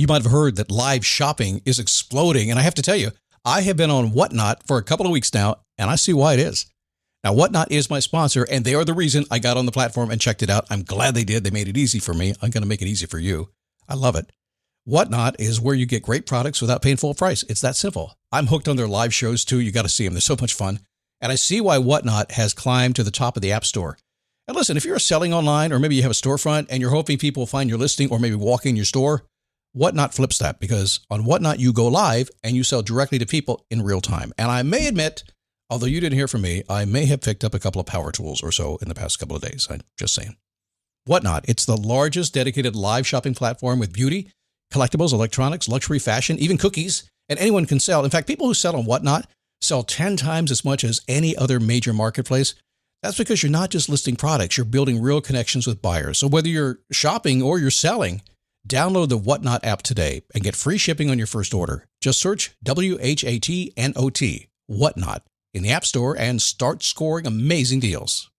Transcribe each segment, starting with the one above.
You might have heard that live shopping is exploding. And I have to tell you, I have been on Whatnot for a couple of weeks now, and I see why it is. Now, Whatnot is my sponsor, and they are the reason I got on the platform and checked it out. I'm glad they did. They made it easy for me. I'm going to make it easy for you. I love it. Whatnot is where you get great products without paying full price. It's that simple. I'm hooked on their live shows, too. You got to see them. They're so much fun. And I see why Whatnot has climbed to the top of the App Store. And listen, if you're selling online, or maybe you have a storefront and you're hoping people will find your listing or maybe walk in your store, Whatnot flips that, because on Whatnot, you go live and you sell directly to people in real time. And I may admit, although you didn't hear from me, I may have picked up a couple of power tools or so in the past couple of days. I'm just saying. Whatnot, it's the largest dedicated live shopping platform with beauty, collectibles, electronics, luxury, fashion, even cookies, and anyone can sell. In fact, people who sell on Whatnot sell 10 times as much as any other major marketplace. That's because you're not just listing products, you're building real connections with buyers. So whether you're shopping or you're selling, download the Whatnot app today and get free shipping on your first order. Just search WHATNOT, Whatnot, in the App Store and start scoring amazing deals.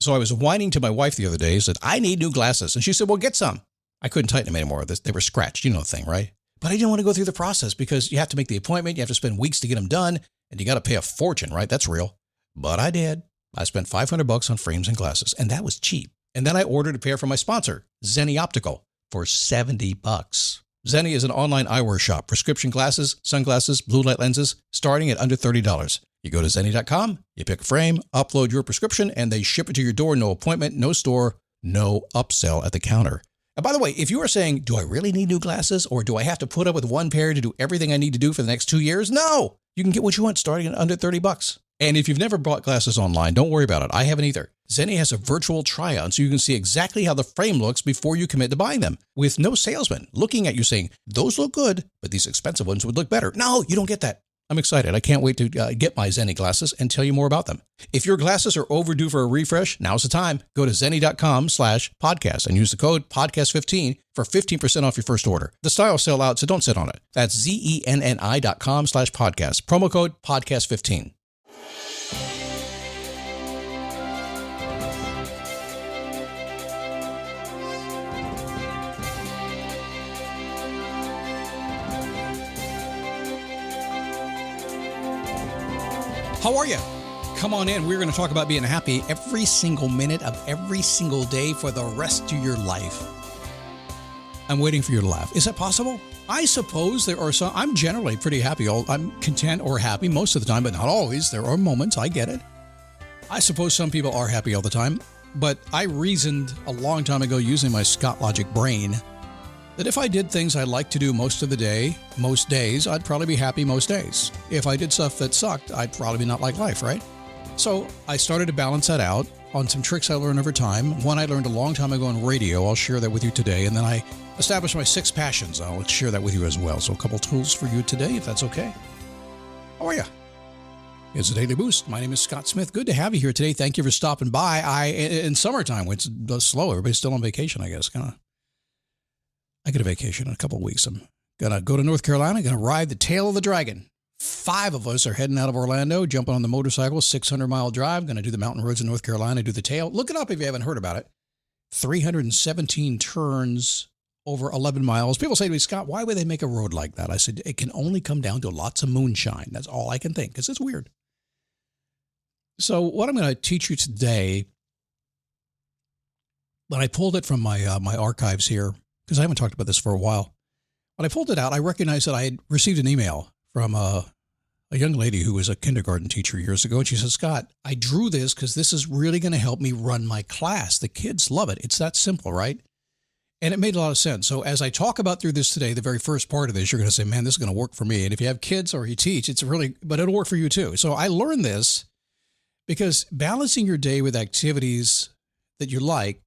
So I was whining to my wife the other day, said, I need new glasses. And she said, well, get some. I couldn't tighten them anymore. They were scratched. You know the thing, right? But I didn't want to go through the process because you have to make the appointment. You have to spend weeks to get them done. And you got to pay a fortune, right? That's real. But I did. I spent $500 on frames and glasses, and that was cheap. And then I ordered a pair from my sponsor, Zenni Optical, for $70. Zenni is an online eyewear shop, prescription glasses, sunglasses, blue light lenses, starting at under $30. You go to Zenni.com, you pick a frame, upload your prescription, and they ship it to your door. No appointment, no store, no upsell at the counter. And by the way, if you are saying, do I really need new glasses, or do I have to put up with one pair to do everything I need to do for the next 2 years? No, you can get what you want starting at under $30. And if you've never bought glasses online, don't worry about it. I haven't either. Zenni has a virtual try-on so you can see exactly how the frame looks before you commit to buying them, with no salesman looking at you saying, those look good, but these expensive ones would look better. No, you don't get that. I'm excited. I can't wait to get my Zenni glasses and tell you more about them. If your glasses are overdue for a refresh, now's the time. Go to Zenni.com/podcast and use the code podcast15 for 15% off your first order. The styles sell out, so don't sit on it. That's ZENNI.com/podcast. Promo code podcast15. How are you? Come on in. We're going to talk about being happy every single minute of every single day for the rest of your life. I'm waiting for you to laugh. Is that possible? I suppose there are some. I'm generally pretty happy. I'm content or happy most of the time, but not always. There are moments. I get it. I suppose some people are happy all the time, but I reasoned a long time ago using my Scott Logic brain that if I did things I like to do most of the day, most days, I'd probably be happy most days. If I did stuff that sucked, I'd probably not like life, right? So I started to balance that out on some tricks I learned over time. One I learned a long time ago on radio. I'll share that with you today. And then I established my 6 passions. I'll share that with you as well. So a couple tools for you today, if that's okay. How are you? It's a Daily Boost. My name is Scott Smith. Good to have you here today. Thank you for stopping by. In summertime, when it's slow, everybody's still on vacation, I guess, I get a vacation in a couple of weeks. I'm going to go to North Carolina, going to ride the tail of the dragon. 5 of us are heading out of Orlando, jumping on the motorcycle, 600-mile drive, going to do the mountain roads in North Carolina, do the tail. Look it up if you haven't heard about it. 317 turns over 11 miles. People say to me, Scott, why would they make a road like that? I said, it can only come down to lots of moonshine. That's all I can think, because it's weird. So what I'm going to teach you today, when I pulled it from my archives here, because I haven't talked about this for a while. When I pulled it out, I recognized that I had received an email from a young lady who was a kindergarten teacher years ago. And she said, Scott, I drew this because this is really going to help me run my class. The kids love it. It's that simple, right? And it made a lot of sense. So as I talk about through this today, the very first part of this, you're going to say, man, this is going to work for me. And if you have kids or you teach, but it'll work for you too. So I learned this because balancing your day with activities that you like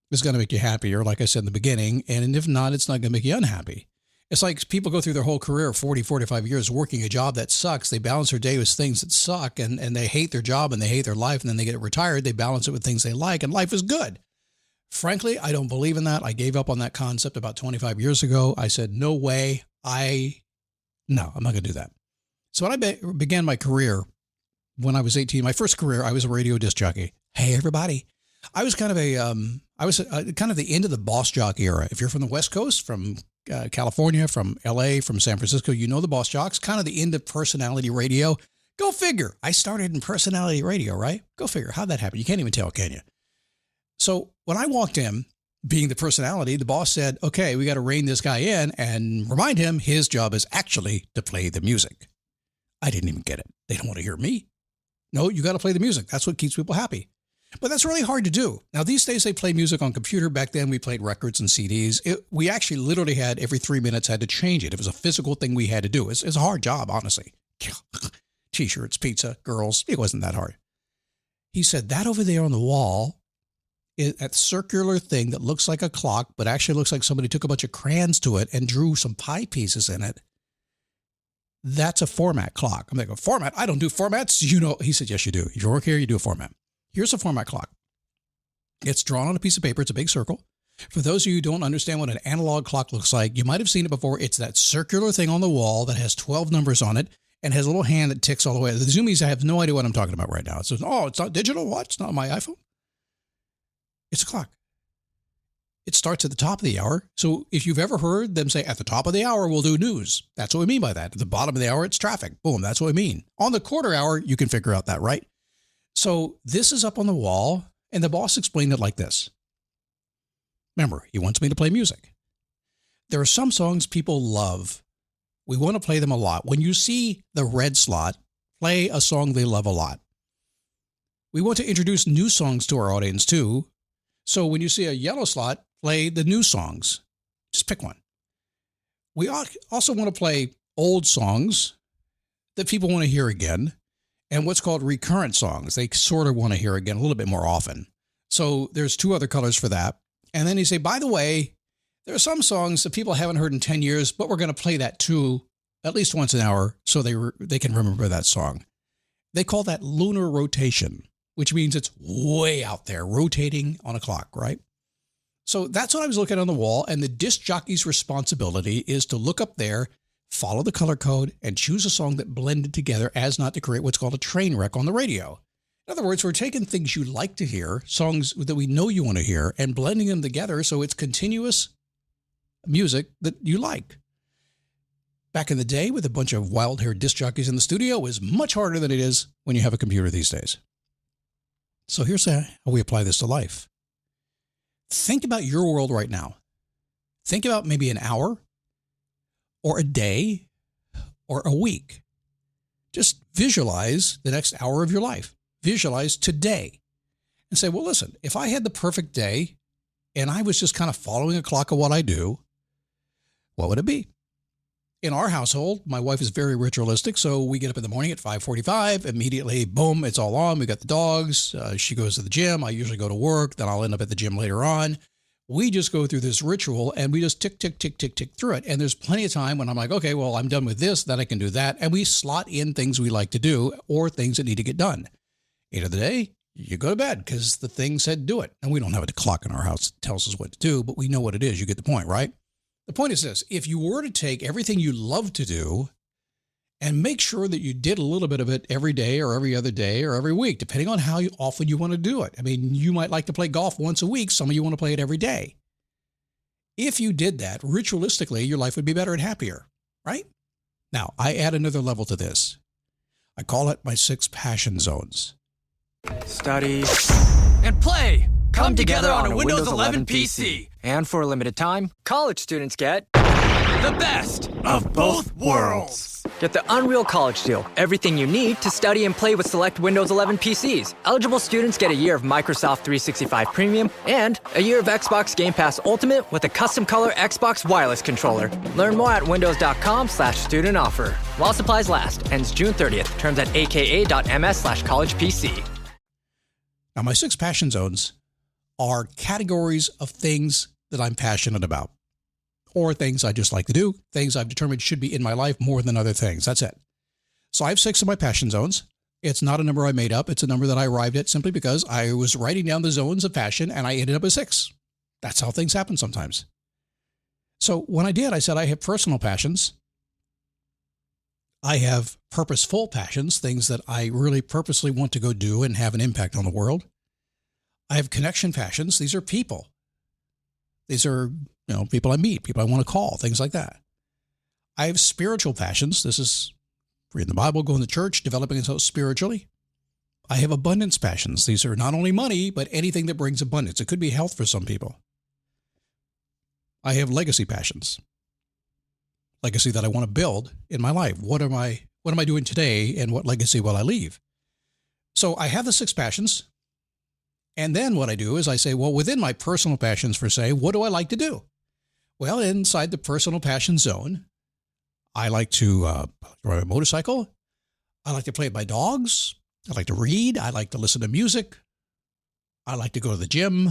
is going to make you happier, like I said in the beginning. And if not, it's not going to make you unhappy. It's like people go through their whole career, 40, 45 years, working a job that sucks. They balance their day with things that suck, and they hate their job and they hate their life, and then they get retired. They balance it with things they like, and life is good. Frankly, I don't believe in that. I gave up on that concept about 25 years ago. I said, no way. I'm not going to do that. So when I began my career, when I was 18, my first career, I was a radio disc jockey. Hey, everybody. I was kind of kind of the end of the boss jockey era. If you're from the West Coast, from California, from LA, from San Francisco. You know the boss jocks, kind of the end of personality radio. Go figure. I started in personality radio, right? Go figure. How'd that happen? You can't even tell, can you? So when I walked in, being the personality, the boss said, okay, we got to rein this guy in and remind him his job is actually to play the music. I didn't even get it. They don't want to hear me. No, you got to play the music. That's what keeps people happy. But that's really hard to do. Now, these days they play music on computer. Back then we played records and CDs. We actually literally had every 3 minutes had to change it. It was a physical thing we had to do. It's a hard job, honestly. T-shirts, pizza, girls. It wasn't that hard. He said, that over there on the wall, that circular thing that looks like a clock, but actually looks like somebody took a bunch of crayons to it and drew some pie pieces in it. That's a format clock. I'm like, a format? I don't do formats. You know, he said, yes, you do. If you work here, you do a format. Here's a format clock. It's drawn on a piece of paper. It's a big circle. For those of you who don't understand what an analog clock looks like, you might have seen it before. It's that circular thing on the wall that has 12 numbers on it and has a little hand that ticks all the way. The Zoomies, I have no idea what I'm talking about right now. It says, oh, it's not digital? What? It's not on my iPhone? It's a clock. It starts at the top of the hour. So if you've ever heard them say, at the top of the hour, we'll do news. That's what we mean by that. At the bottom of the hour, it's traffic. Boom, that's what we mean. On the quarter hour, you can figure out that, right? So this is up on the wall, and the boss explained it like this. Remember, he wants me to play music. There are some songs people love. We want to play them a lot. When you see the red slot, play a song they love a lot. We want to introduce new songs to our audience too. So when you see a yellow slot, play the new songs. Just pick one. We also want to play old songs that people want to hear again, and what's called recurrent songs. They sort of want to hear again a little bit more often. So there's 2 other colors for that. And then you say, by the way, there are some songs that people haven't heard in 10 years, but we're going to play that too at least once an hour so they can remember that song. They call that lunar rotation, which means it's way out there, rotating on a clock, right? So that's what I was looking at on the wall, and the disc jockey's responsibility is to look up there, follow the color code, and choose a song that blended together as not to create what's called a train wreck on the radio. In other words, we're taking things you like to hear, songs that we know you want to hear, and blending them together so it's continuous music that you like. Back in the day, with a bunch of wild-haired disc jockeys in the studio, it was much harder than it is when you have a computer these days. So here's how we apply this to life. Think about your world right now. Think about maybe an hour or a day or a week. Just visualize the next hour of your life. Visualize today and say, well, listen, if I had the perfect day and I was just kind of following a clock of what I do, what would it be? In our household, my wife is very ritualistic, so we get up in the morning at 5:45, immediately, boom, it's all on. We got the dogs. She goes to the gym. I usually go to work. Then I'll end up at the gym later on. We just go through this ritual, and we just tick, tick, tick, tick, tick through it. And there's plenty of time when I'm like, okay, well, I'm done with this, then I can do that. And we slot in things we like to do or things that need to get done. End of the day, you go to bed because the thing said do it. And we don't have a clock in our house that tells us what to do, but we know what it is. You get the point, right? The point is this: if you were to take everything you love to do and make sure that you did a little bit of it every day or every other day or every week, depending on how often you want to do it. I mean, you might like to play golf once a week. Some of you want to play it every day. If you did that, ritualistically, your life would be better and happier, right? Now, I add another level to this. I call it my 6 passion zones. Study and play come together on a Windows 11 PC. And for a limited time, college students get the best of both worlds. Get the Unreal College Deal. Everything you need to study and play with select Windows 11 PCs. Eligible students get a year of Microsoft 365 Premium and a year of Xbox Game Pass Ultimate with a custom color Xbox wireless controller. Learn more at windows.com/student offer. While supplies last. Ends June 30th. Terms at aka.ms/collegepc. Now, my 6 passion zones are categories of things that I'm passionate about, or things I just like to do, things I've determined should be in my life more than other things. That's it. So I have 6 of my passion zones. It's not a number I made up. It's a number that I arrived at simply because I was writing down the zones of passion and I ended up with 6. That's how things happen sometimes. So when I did, I said I have personal passions. I have purposeful passions, things that I really purposely want to go do and have an impact on the world. I have connection passions. These are people. These are people I meet, people I want to call, things like that. I have spiritual passions. This is reading the Bible, going to church, developing myself spiritually. I have abundance passions. These are not only money, but anything that brings abundance. It could be health for some people. I have legacy passions. Legacy that I want to build in my life. What am I doing today, and what legacy will I leave? So I have the 6 passions. And then what I do is I say, well, within my personal passions, for say, what do I like to do? Well, inside the personal passion zone, I like to ride a motorcycle. I like to play with my dogs. I like to read. I like to listen to music. I like to go to the gym.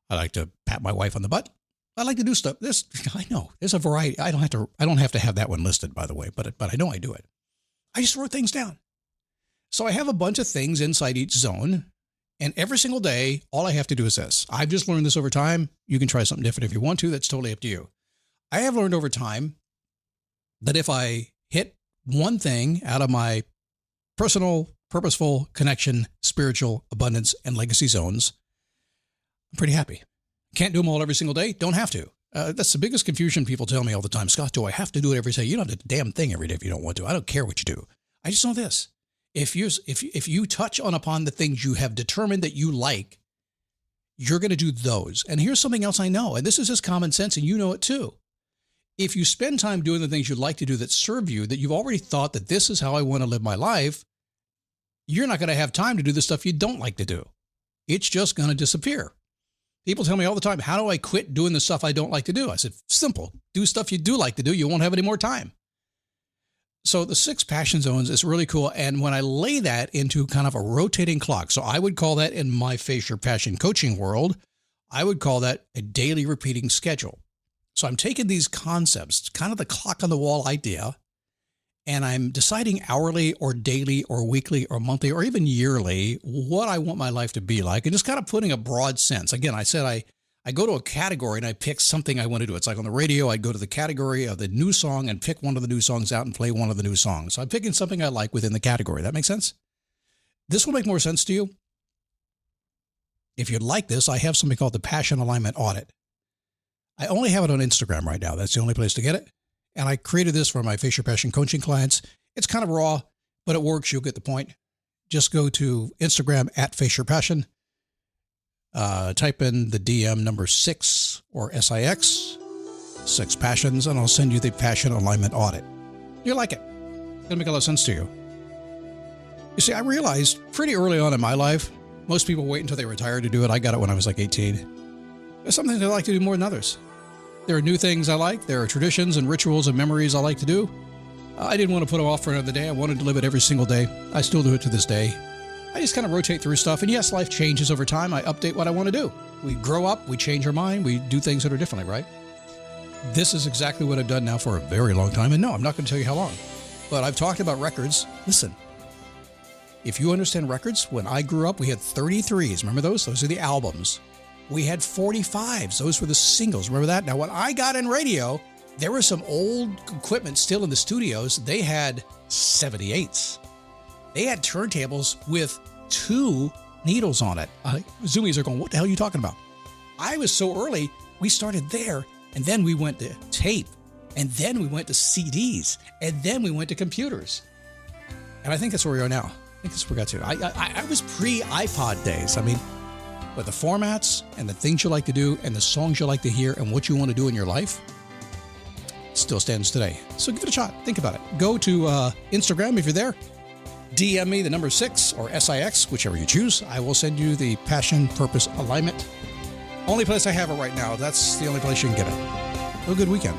I like to pat my wife on the butt. I like to do stuff. I know there's a variety. I don't have to have that one listed, by the way, but I know I do it. I just wrote things down. So I have a bunch of things inside each zone, and every single day, all I have to do is this. I've just learned this over time. You can try something different if you want to. That's totally up to you. I have learned over time that if I hit one thing out of my personal, purposeful, connection, spiritual, abundance, and legacy zones, I'm pretty happy. Can't do them all every single day. Don't have to. That's the biggest confusion people tell me all the time. Scott, do I have to do it every day? You don't have to do the damn thing every day if you don't want to. I don't care what you do. I just know this. If you touch upon the things you have determined that you like, you're going to do those. And here's something else I know, and this is just common sense, and you know it too. If you spend time doing the things you'd like to do that serve you, that you've already thought that this is how I want to live my life, you're not going to have time to do the stuff you don't like to do. It's just going to disappear. People tell me all the time, how do I quit doing the stuff I don't like to do? I said, simple. Do stuff you do like to do. You won't have any more time. So the 6 passion zones is really cool. And when I lay that into kind of a rotating clock, so I would call that in my Face Your Passion coaching world, I would call that a daily repeating schedule. So I'm taking these concepts, kind of the clock on the wall idea, and I'm deciding hourly or daily or weekly or monthly or even yearly what I want my life to be like, and just kind of putting a broad sense. Again, I said I go to a category and I pick something I want to do. It's like on the radio, I'd go to the category of the new song and pick one of the new songs out and play one of the new songs. So I'm picking something I like within the category. That makes sense? This will make more sense to you. If you'd like this, I have something called the Passion Alignment Audit. I only have it on Instagram right now. That's the only place to get it. And I created this for my Face Your Passion coaching clients. It's kind of raw, but it works. You'll get the point. Just go to Instagram at Face Your Passion. Type in the DM number 6 or SIX, 6 passions, and I'll send you the Passion Alignment Audit. You'll like it. It'll make a lot of sense to you. You see, I realized pretty early on in my life, most people wait until they retire to do it. I got it when I was like 18. There's some things I like to do more than others. There are new things I like. There are traditions and rituals and memories I like to do. I didn't want to put them off for another day. I wanted to live it every single day. I still do it to this day. I just kind of rotate through stuff. And yes, life changes over time. I update what I want to do. We grow up, we change our mind, we do things that are differently, right? This is exactly what I've done now for a very long time. And no, I'm not going to tell you how long. But I've talked about records. Listen, if you understand records, when I grew up, we had 33s. Remember those? Those are the albums. We had 45s. Those were the singles. Remember that? Now, when I got in radio, there was some old equipment still in the studios. They had 78s. They had turntables with 2 needles on it. Zoomies are going, what the hell are you talking about? I was so early, we started there, and then we went to tape, and then we went to CDs, and then we went to computers. And I think that's where we are now. I think that's where we got to. I was pre-iPod days. I mean, but the formats and the things you like to do and the songs you like to hear and what you want to do in your life still stands today. So give it a shot. Think about it. Go to Instagram if you're there. DM me the number 6 or SIX, whichever you choose. I will send you the Passion Purpose Alignment. Only place I have it right now. That's the only place you can get it. Have a good weekend.